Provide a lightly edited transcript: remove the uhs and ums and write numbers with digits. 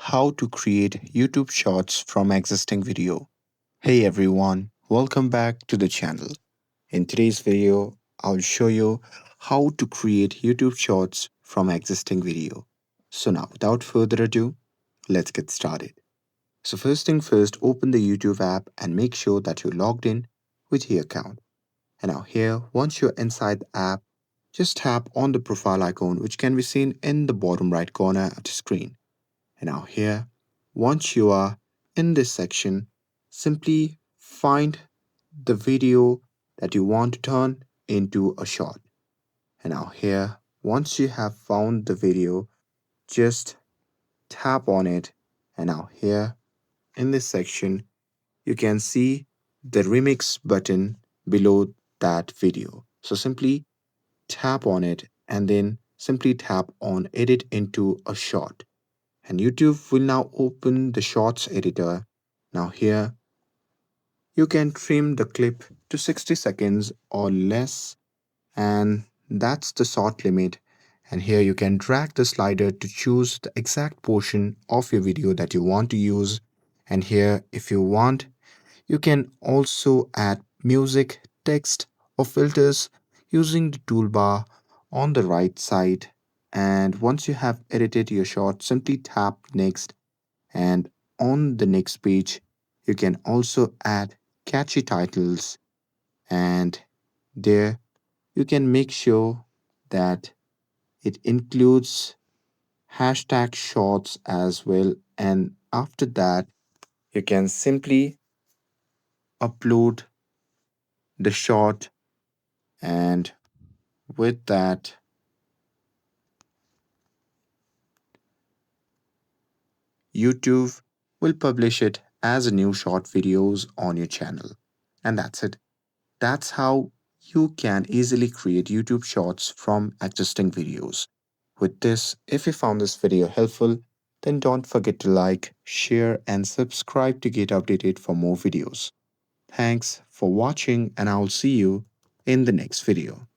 how to create YouTube shorts from existing video. Hey everyone, welcome back to the channel. In today's video, I'll show you how to create YouTube shorts from existing video. So now without further ado, let's get started. So first thing first, open the YouTube app and make sure that you're logged in with your account. And now here, once you're inside the app, just tap on the profile icon which can be seen in the bottom right corner of the screen. And now here, once you are in this section, simply find the video that you want to turn into a short. And now here, once you have found the video, just tap on it. And now here in this section, you can see the remix button below that video. So simply tap on it and then simply tap on edit into a short. And YouTube will now open the Shorts editor. Now here, you can trim the clip to 60 seconds or less, and that's the short limit. And here you can drag the slider to choose the exact portion of your video that you want to use. And here, if you want, you can also add music, text, or filters using the toolbar on the right side. And once you have edited your short, simply tap next, and on the next page, you can also add catchy titles, and there you can make sure that it includes hashtag shorts as well. And after that, you can simply upload the short, and with that, YouTube will publish it as a new short videos on your channel. And that's it. That's how you can easily create YouTube shorts from existing videos. With this, if you found this video helpful, then don't forget to like, share, and subscribe to get updated for more videos. Thanks for watching, and I'll see you in the next video.